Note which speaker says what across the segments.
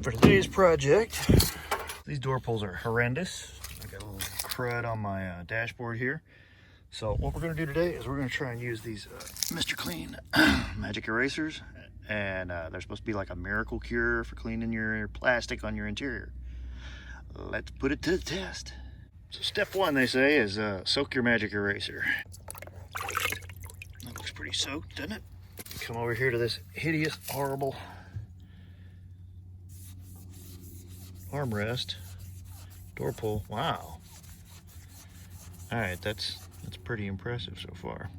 Speaker 1: For today's project, these door pulls are horrendous. I got a little crud on my dashboard here. So what we're going to do today is we're going to try and use these Mr. Clean magic erasers, and they're supposed to be like a miracle cure for cleaning your plastic on your interior. Let's put it to the test. So step one, they say, is soak your magic eraser. That looks pretty soaked, doesn't it? Come over here to this hideous, horrible armrest, door pull. Wow. All right, that's pretty impressive so far.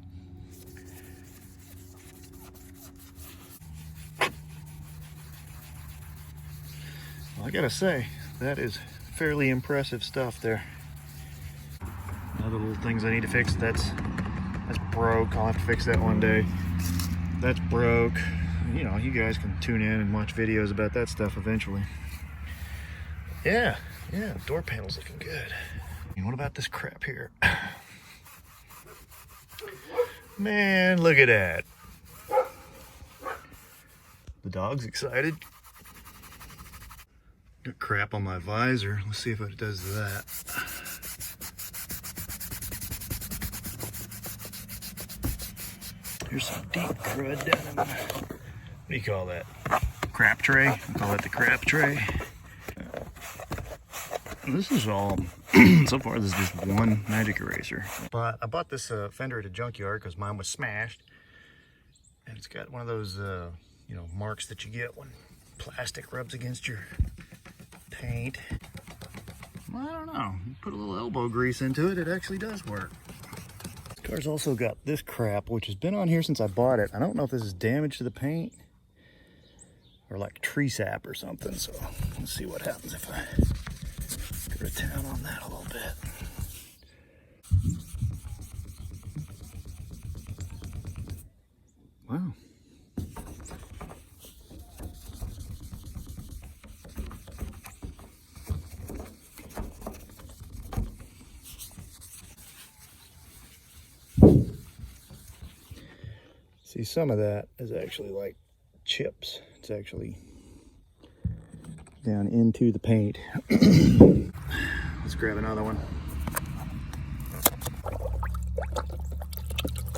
Speaker 1: Well, I gotta say, that is fairly impressive stuff there. Other little things I need to fix. That's broke. I'll have to fix that one day. That's broke. You know, you guys can tune in and watch videos about that stuff eventually. Yeah, door panel's looking good. And what about this crap here? Man, look at that. The dog's excited. Got crap on my visor. Let's see if it does that. Here's some deep crud down in the, what do you call that? Crap tray. I call it the crap tray. This is all, so far this is just one magic eraser. But I bought this fender at a junkyard because mine was smashed. And it's got one of those, you know, marks that you get when plastic rubs against your paint. Well, I don't know. You put a little elbow grease into it, it actually does work. This car's also got this crap, which has been on here since I bought it. I don't know if this is damage to the paint or like tree sap or something. So let's see what happens if I go to town on that a little bit. Wow. See, some of that is actually like chips. It's actually down into the paint. Let's grab another one.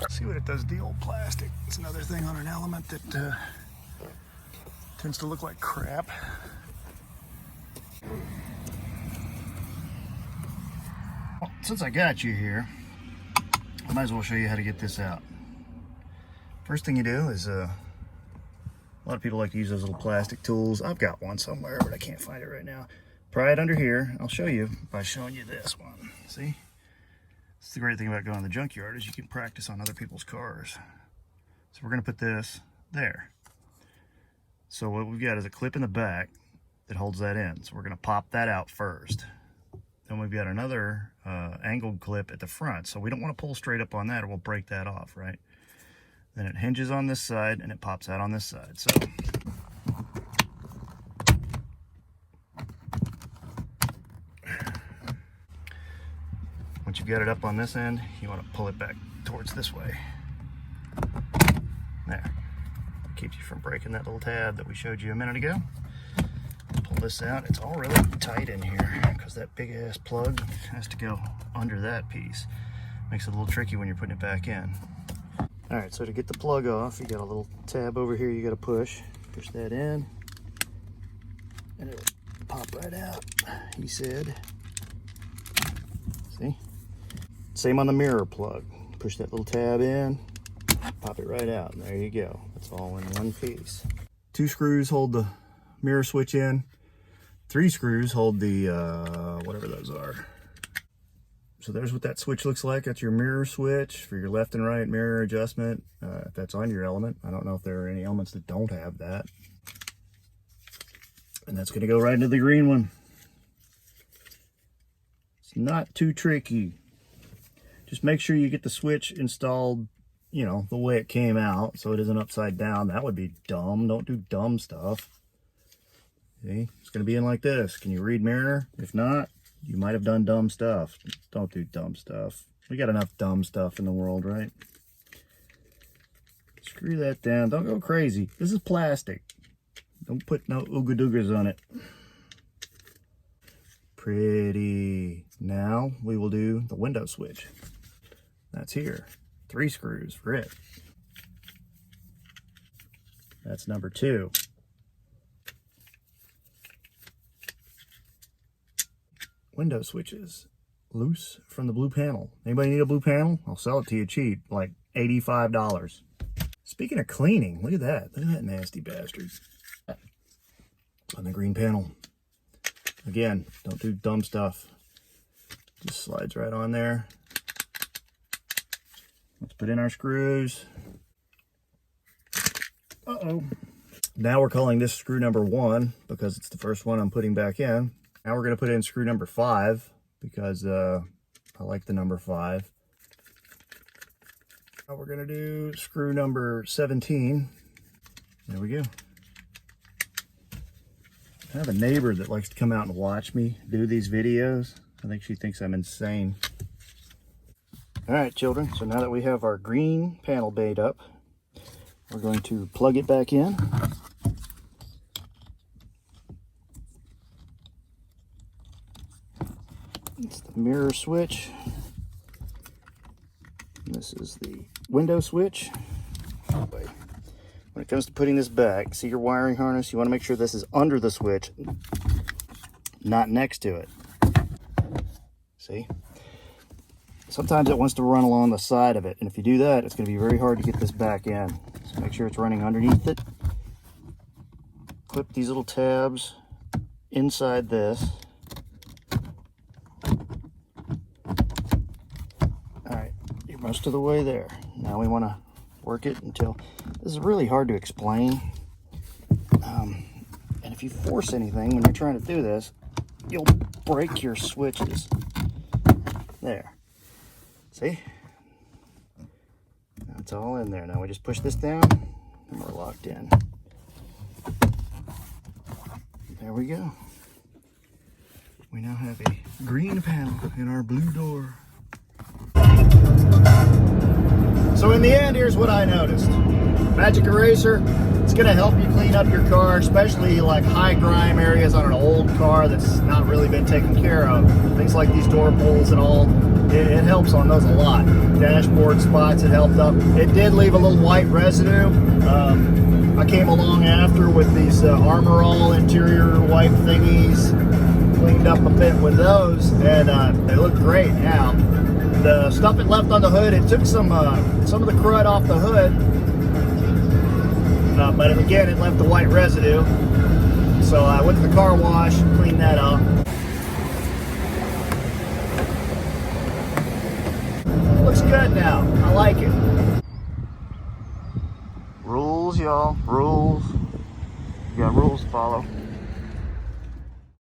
Speaker 1: See what it does to the old plastic. It's another thing on an element that tends to look like crap. Well, since I got you here, I might as well show you how to get this out. First thing you do is, a lot of people like to use those little plastic tools. I've got one somewhere, but I can't find it right now. Pry it under here. I'll show you by showing you this one. See? That's the great thing about going to the junkyard is you can practice on other people's cars. So we're going to put this there. So what we've got is a clip in the back that holds that in. So we're going to pop that out first. Then we've got another angled clip at the front. So we don't want to pull straight up on that or we'll break that off, right? Then it hinges on this side and it pops out on this side. So once you've got it up on this end, you want to pull it back towards this way. There. Keeps you from breaking that little tab that we showed you a minute ago. Pull this out. It's all really tight in here because that big ass plug has to go under that piece. Makes it a little tricky when you're putting it back in. All right, so to get the plug off, you got a little tab over here you got to push. Push that in, and it'll pop right out, he said. See? Same on the mirror plug. Push that little tab in, pop it right out, and there you go. That's all in one piece. 2 screws hold the mirror switch in. 3 screws hold the, whatever those are. So there's what that switch looks like. That's your mirror switch for your left and right mirror adjustment. If that's on your element. I don't know if there are any elements that don't have that. And that's going to go right into the green one. It's not too tricky. Just make sure you get the switch installed, you know, the way it came out so it isn't upside down. That would be dumb. Don't do dumb stuff. See? It's going to be in like this. Can you read mirror? If not, you might have done dumb stuff. Don't do dumb stuff. We got enough dumb stuff in the world, right? Screw that down. Don't go crazy. This is plastic. Don't put no ooga doogas on it. Pretty. Now we will do the window switch. That's here. 3 screws for it. That's number 2. Window switches. Loose from the blue panel. Anybody need a blue panel? I'll sell it to you cheap, like $85. Speaking of cleaning, look at that. Look at that nasty bastard. On the green panel. Again, don't do dumb stuff. Just slides right on there. Let's put in our screws. Uh-oh. Now we're calling this screw number 1 because it's the first one I'm putting back in. Now we're going to put in screw number 5 because I like the number 5. Now we're going to do screw number 17. There we go. I have a neighbor that likes to come out and watch me do these videos. I think she thinks I'm insane. All right, children, so now that we have our green panel made up, we're going to plug it back in. It's the mirror switch. This is the window switch. When it comes to putting this back, see your wiring harness? You want to make sure this is under the switch, not next to it. See? Sometimes it wants to run along the side of it, and if you do that, it's going to be very hard to get this back in. So make sure it's running underneath it. Clip these little tabs inside this. Alright, you're most of the way there. Now we want to work it until... This is really hard to explain. And if you force anything when you're trying to do this, you'll break your switches. There. See? Now it's all in there. Now we just push this down and we're locked in. There we go. We now have a green panel in our blue door. So in the end, here's what I noticed. Magic Eraser, it's going to help you clean up your car, especially like high grime areas on an old car that's not really been taken care of. Things like these door pulls and all, it helps on those a lot. Dashboard spots, it helped up. It did leave a little white residue. I came along after with these Armor All interior wipe thingies, cleaned up a bit with those, and they look great now. The stuff it left on the hood, it took some of the crud off the hood, but again, it left the white residue. So I went to the car wash, cleaned that up. Looks good now. I like it. Rules, y'all. Rules. You got rules to follow.